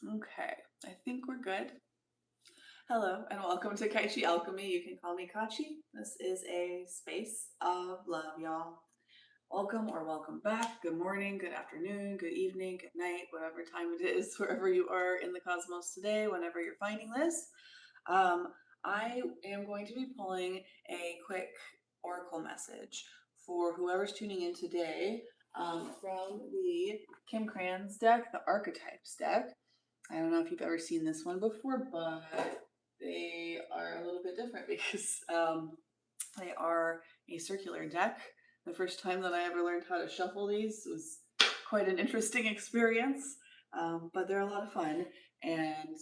Okay, I think we're good. Hello and welcome to Kai Chi Alchemy. You can call me Katchi. This is a space of love, y'all. Welcome or welcome back. Good morning, good afternoon, good evening, good night, whatever time it is, wherever you are in the cosmos today, whenever you're finding this. Um, I am going to be pulling a quick oracle message for whoever's tuning in today from the Kim Kranz deck, the Archetypes deck. I don't know if you've ever seen this one before, but they are a little bit different because they are a circular deck. The first time that I ever learned how to shuffle these was quite an interesting experience, but they're a lot of fun, and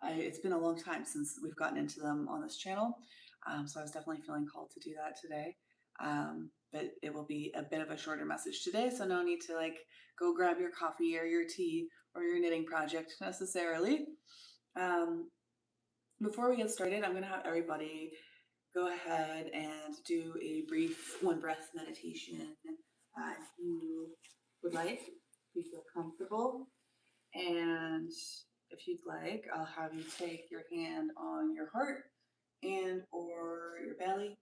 it's been a long time since we've gotten into them on this channel, so I was definitely feeling called to do that today. But it will be a bit of a shorter message today, so no need to like go grab your coffee or your tea or your knitting project necessarily. Before we get started, I'm going to have everybody go ahead and do a brief one breath meditation if you would like, if you feel comfortable. And if you'd like, I'll have you take your hand on your heart and or your belly,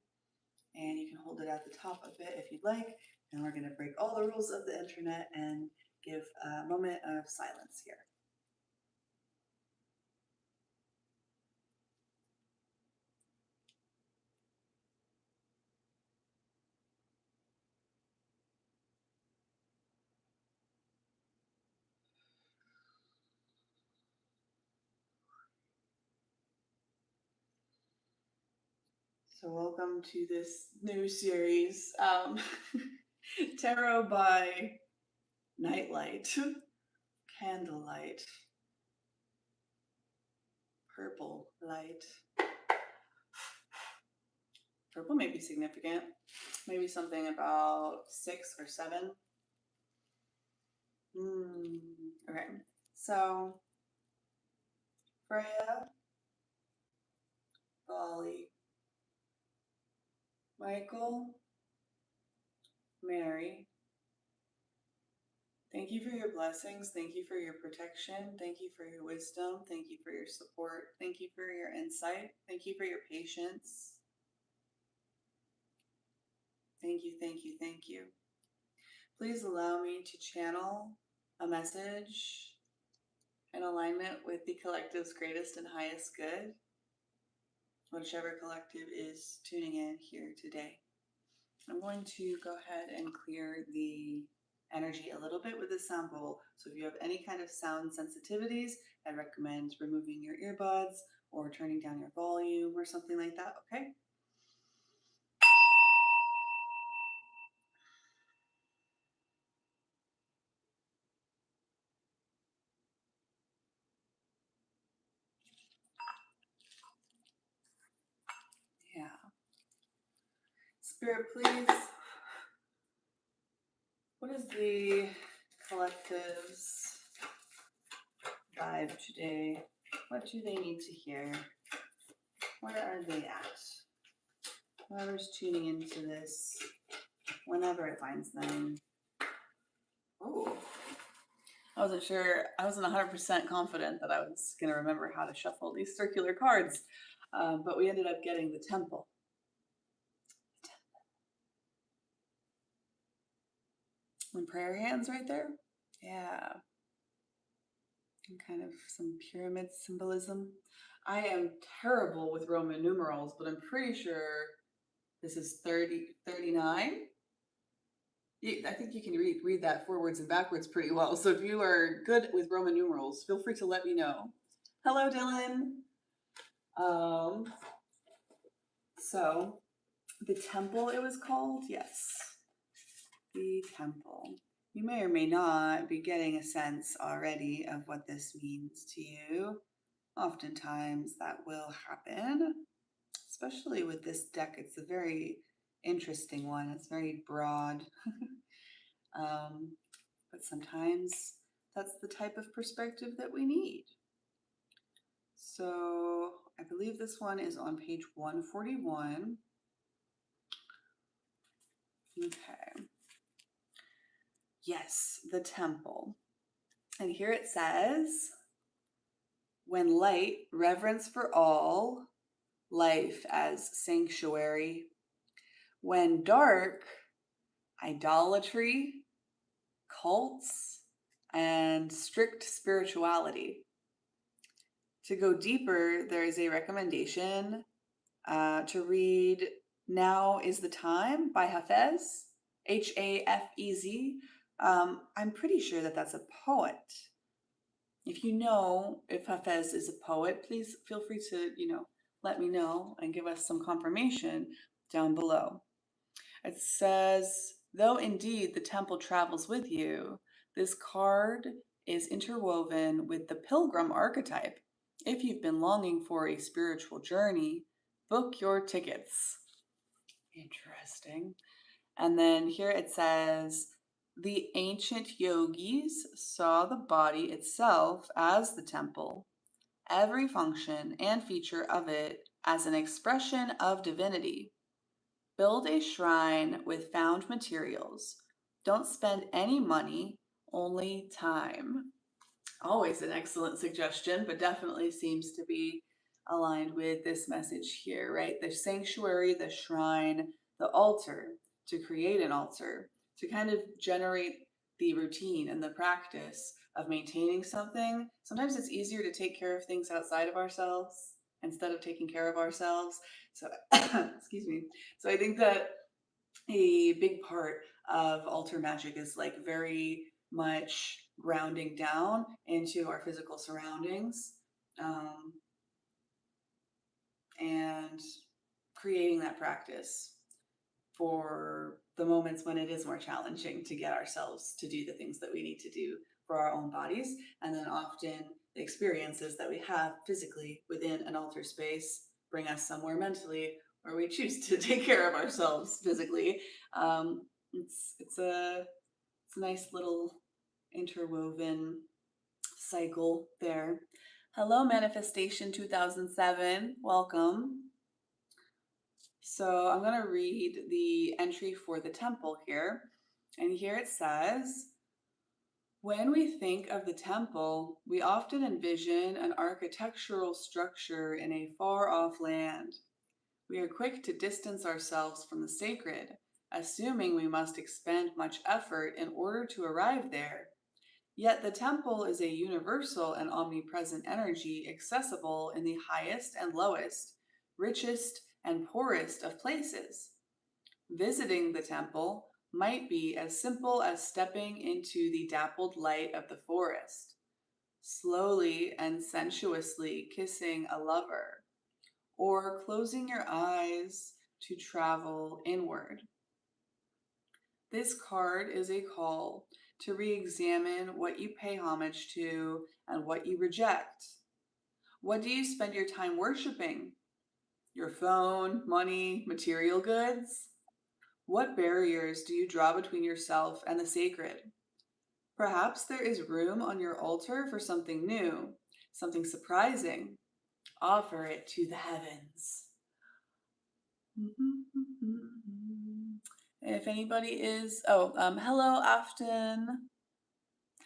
and you can hold it at the top of it if you'd like. And we're going to break all the rules of the internet and give a moment of silence here. So welcome to this new series, Tarot by Nightlight, Candlelight, Purple Light. Purple may be significant, maybe something about 6 or 7. Okay, so Freya, Bali, Michael, Mary, thank you for your blessings. Thank you for your protection. Thank you for your wisdom. Thank you for your support. Thank you for your insight. Thank you for your patience. Thank you, thank you, thank you. Please allow me to channel a message in alignment with the collective's greatest and highest good, whichever collective is tuning in here today. I'm going to go ahead and clear the energy a little bit with the sound bowl. So if you have any kind of sound sensitivities, I recommend removing your earbuds or turning down your volume or something like that, okay? Yeah. Spirit, please. What is the collective's vibe today? What do they need to hear? Where are they at? Whoever's tuning into this, whenever it finds them. Oh, I wasn't sure. I wasn't 100% confident that I was going to remember how to shuffle these circular cards, but we ended up getting the temple. And prayer hands right there. Yeah. And kind of some pyramid symbolism. I am terrible with Roman numerals, but I'm pretty sure this is 39. I think you can read that forwards and backwards pretty well. So if you are good with Roman numerals, feel free to let me know. Hello, Dylan. So the temple, it was called? Yes. The temple. You may or may not be getting a sense already of what this means to you. Oftentimes that will happen, especially with this deck. It's a very interesting one. It's very broad. But sometimes that's the type of perspective that we need. So I believe this one is on page 141. Okay. Yes, the temple. And here it says, When light, reverence for all, life as sanctuary. When dark, idolatry, cults, and strict spirituality. To go deeper, there is a recommendation to read Now is the Time by Hafez, Hafez. I'm pretty sure that that's a poet. If you know if Hafez is a poet, please feel free to, let me know and give us some confirmation down below. It says, though indeed the temple travels with you, this card is interwoven with the pilgrim archetype. If you've been longing for a spiritual journey, book your tickets. Interesting. And then here it says, the ancient yogis saw the body itself as the temple, every function and feature of it as an expression of divinity. Build a shrine with found materials. Don't spend any money, only time. Always an excellent suggestion, but definitely seems to be aligned with this message here, right? The sanctuary, the shrine, the altar, to create an altar, to kind of generate the routine and the practice of maintaining something. Sometimes it's easier to take care of things outside of ourselves instead of taking care of ourselves. So, excuse me. So I think that a big part of altar magic is like very much grounding down into our physical surroundings, um, and creating that practice for the moments when it is more challenging to get ourselves to do the things that we need to do for our own bodies. And then often the experiences that we have physically within an altar space bring us somewhere mentally where we choose to take care of ourselves physically. It's a nice little interwoven cycle there. Hello, Manifestation 2007. Welcome. So I'm going to read the entry for the temple here. And here it says, when we think of the temple, we often envision an architectural structure in a far-off land. We are quick to distance ourselves from the sacred, assuming we must expend much effort in order to arrive there. Yet the temple is a universal and omnipresent energy accessible in the highest and lowest, richest and poorest of places. Visiting the temple might be as simple as stepping into the dappled light of the forest, slowly and sensuously kissing a lover, or closing your eyes to travel inward. This card is a call to re-examine what you pay homage to and what you reject. What do you spend your time worshiping? Your phone, money, material goods? What barriers do you draw between yourself and the sacred? Perhaps there is room on your altar for something new, something surprising. Offer it to the heavens. If anybody is, hello, Afton.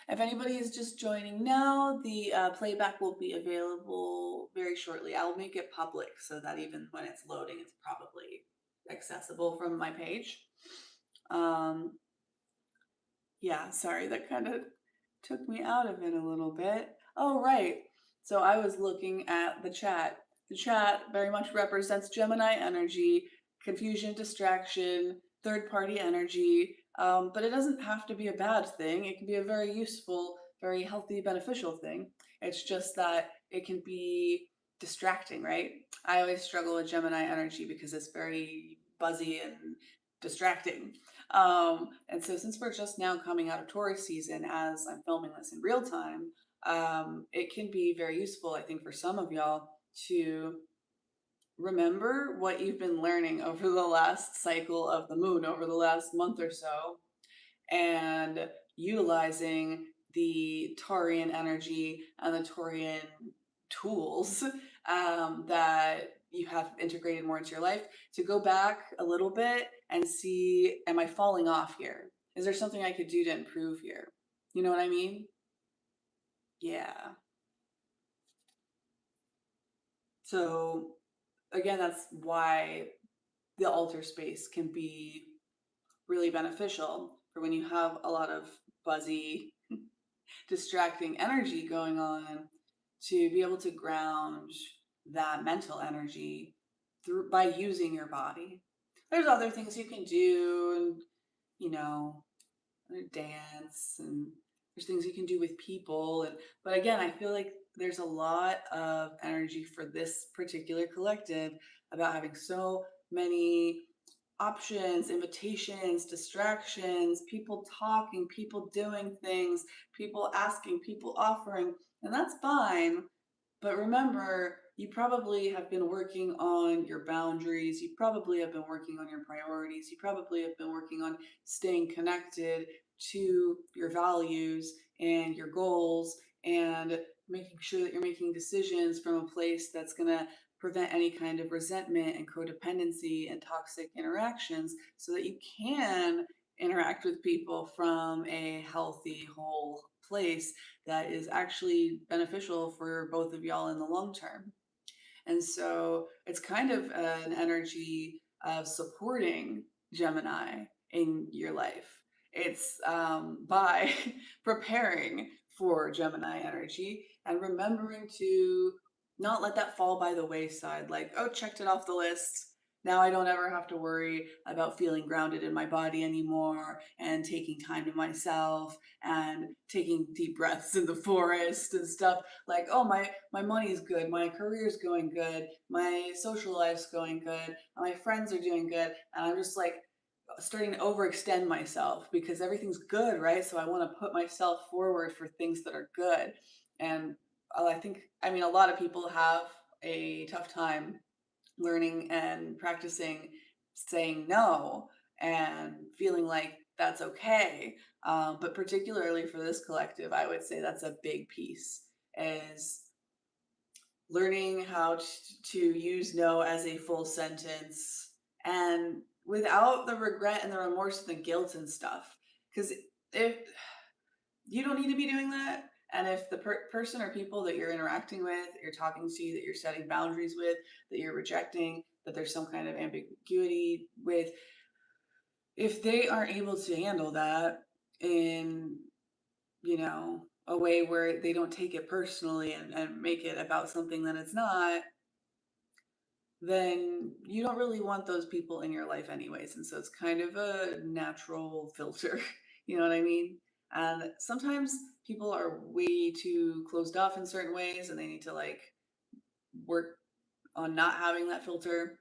If anybody is just joining now, the playback will be available very shortly. I'll make it public so that even when it's loading, it's probably accessible from my page. Yeah, sorry, that kind of took me out of it a little bit. Oh, right. So I was looking at the chat. The chat very much represents Gemini energy, confusion, distraction, third-party energy, but it doesn't have to be a bad thing. It can be a very useful, very healthy, beneficial thing. It's just that it can be distracting, right? I always struggle with Gemini energy because it's very buzzy and distracting. And so since we're just now coming out of Taurus season as I'm filming this in real time, it can be very useful, I think, for some of y'all to remember what you've been learning over the last cycle of the moon, over the last month or so, and utilizing the Taurian energy and the Taurian tools that you have integrated more into your life to go back a little bit and see, am I falling off here? Is there something I could do to improve here? You know what I mean? Yeah. So again, that's why the altar space can be really beneficial for when you have a lot of buzzy, distracting energy going on, to be able to ground that mental energy through by using your body. There's other things you can do, and you know, dance, and there's things you can do with people, and but again, I feel like there's a lot of energy for this particular collective about having so many options, invitations, distractions, people talking, people doing things, people asking, people offering, and that's fine. But remember, you probably have been working on your boundaries. You probably have been working on your priorities. You probably have been working on staying connected to your values and your goals, and making sure that you're making decisions from a place that's going to prevent any kind of resentment and codependency and toxic interactions, so that you can interact with people from a healthy, whole place that is actually beneficial for both of y'all in the long term. And so it's kind of an energy of supporting Gemini in your life. It's by preparing for Gemini energy and remembering to not let that fall by the wayside. Like, oh, checked it off the list. Now I don't ever have to worry about feeling grounded in my body anymore, and taking time to myself and taking deep breaths in the forest and stuff. Like, oh, my money's good, my career's going good, my social life's going good, my friends are doing good, and I'm just like starting to overextend myself because everything's good, right? So I want to put myself forward for things that are good. And I think, I mean, a lot of people have a tough time learning and practicing saying no and feeling like that's okay. But particularly for this collective, I would say that's a big piece, is learning how to use no as a full sentence, and without the regret and the remorse and the guilt and stuff. Because if you don't need to be doing that, and if the person or people that you're interacting with, you're talking to, that you're setting boundaries with, that you're rejecting, that there's some kind of ambiguity with, if they aren't able to handle that in, a way where they don't take it personally and make it about something that it's not, then you don't really want those people in your life anyways. And so it's kind of a natural filter. You know what I mean? And sometimes people are way too closed off in certain ways, and they need to like work on not having that filter.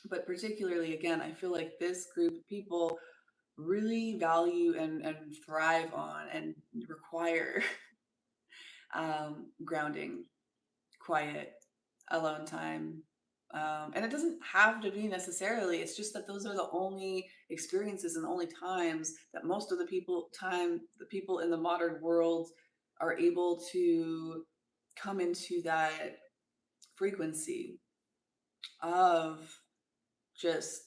But particularly, again, I feel like this group of people really value and thrive on and require grounding, quiet, alone time. And it doesn't have to be necessarily, it's just that those are the only experiences and the only times that most of the people in the modern world are able to come into that frequency of just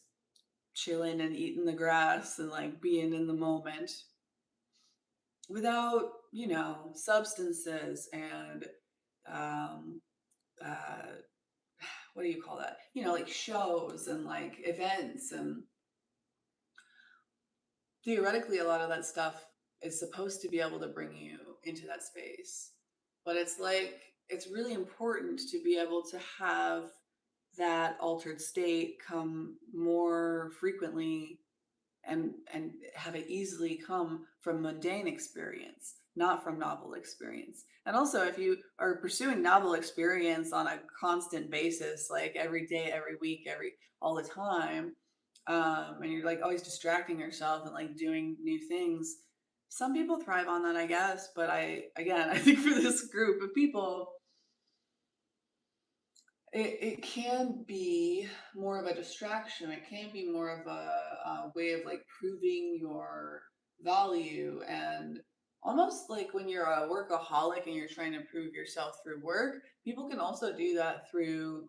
chilling and eating the grass and like being in the moment without, substances and um, uh, what do you call that? Like shows and like events, and theoretically a lot of that stuff is supposed to be able to bring you into that space. But it's like it's really important to be able to have that altered state come more frequently, and have it easily come from mundane experience, not from novel experience. And also, if you are pursuing novel experience on a constant basis, like every day, every week, every all the time, and you're like always distracting yourself and like doing new things, some people thrive on that, I guess. But I think for this group of people, it can be more of a distraction. It can be more of a way of like proving your value, and almost like when you're a workaholic and you're trying to prove yourself through work, people can also do that through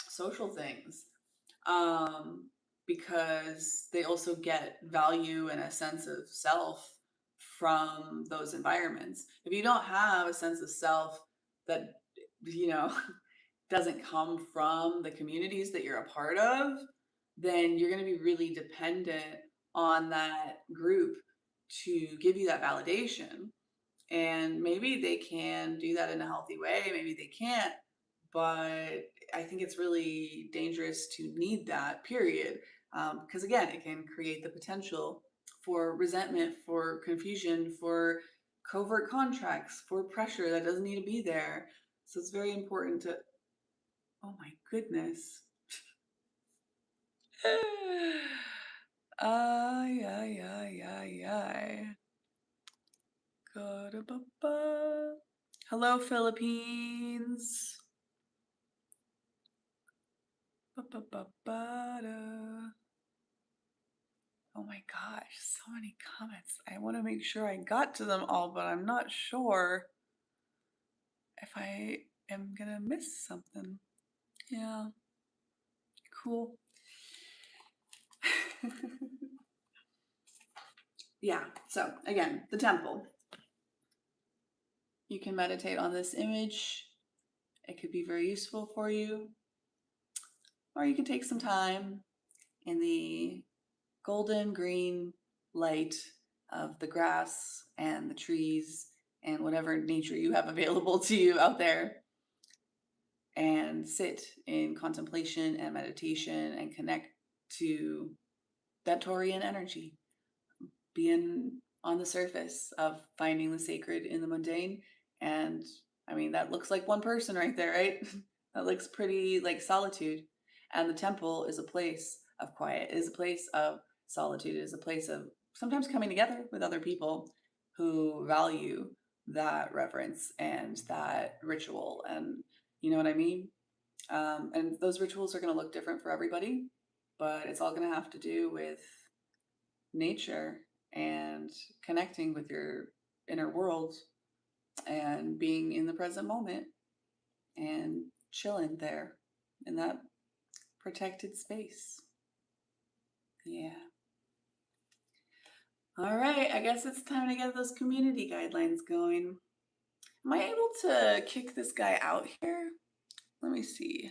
social things, um, because they also get value and a sense of self from those environments. If you don't have a sense of self that, you know, doesn't come from the communities that you're a part of, then you're going to be really dependent on that group to give you that validation. And maybe they can do that in a healthy way, maybe they can't, but I think it's really dangerous to need that, period. Because again, it can create the potential for resentment, for confusion, for covert contracts, for pressure that doesn't need to be there. So it's very important to, oh my goodness. Ay, ay, ay, ay, ay. Ga-da-ba-ba. Hello, Philippines. Ba-ba-ba-ba-da. Oh my gosh, so many comments. I want to make sure I got to them all, but I'm not sure if I am gonna miss something. Yeah, cool. Yeah, so again, the temple. You can meditate on this image. It could be very useful for you. Or you can take some time in the golden green light of the grass and the trees and whatever nature you have available to you out there, and sit in contemplation and meditation and connect to that Taurian energy, being on the surface of finding the sacred in the mundane. And I mean, that looks like one person right there, right? That looks pretty like solitude. And the temple is a place of quiet, it is a place of solitude, it is a place of sometimes coming together with other people who value that reverence and that ritual. And you know what I mean? And those rituals are going to look different for everybody, but it's all going to have to do with nature and connecting with your inner world and being in the present moment and chilling there in that protected space. Yeah. All right, I guess it's time to get those community guidelines going. Am I able to kick this guy out here? Let me see.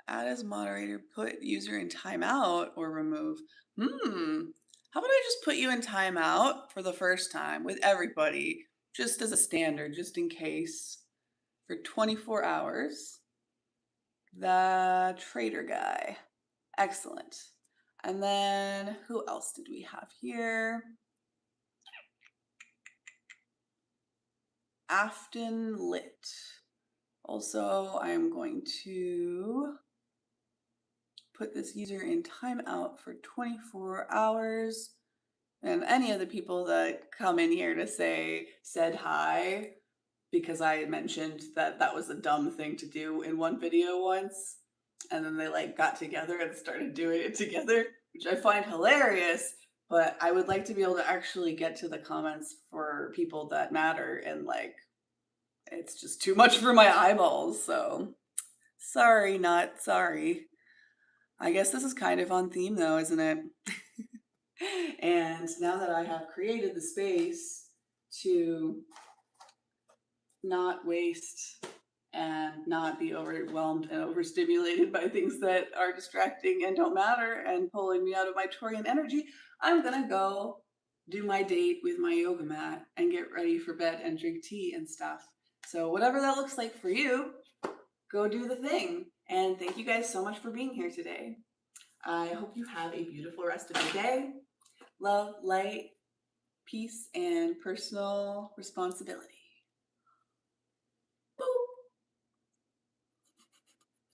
Add as moderator, put user in timeout, or remove. How about I just put you in timeout for the first time with everybody, just as a standard, just in case, for 24 hours. The trader guy. Excellent. And then who else did we have here? Afton Lit. Also, I'm going to put this user in timeout for 24 hours. And any of the people that come in here to say, said hi, because I mentioned that that was a dumb thing to do in one video once. And then they like got together and started doing it together, which I find hilarious. But I would like to be able to actually get to the comments for people that matter. And like, it's just too much for my eyeballs. So sorry, not sorry. I guess this is kind of on theme though, isn't it? And now that I have created the space to not waste and not be overwhelmed and overstimulated by things that are distracting and don't matter and pulling me out of my Taurian energy, I'm gonna go do my date with my yoga mat and get ready for bed and drink tea and stuff. So whatever that looks like for you, go do the thing. And thank you guys so much for being here today. I hope you have a beautiful rest of your day. Love, light, peace, and personal responsibility.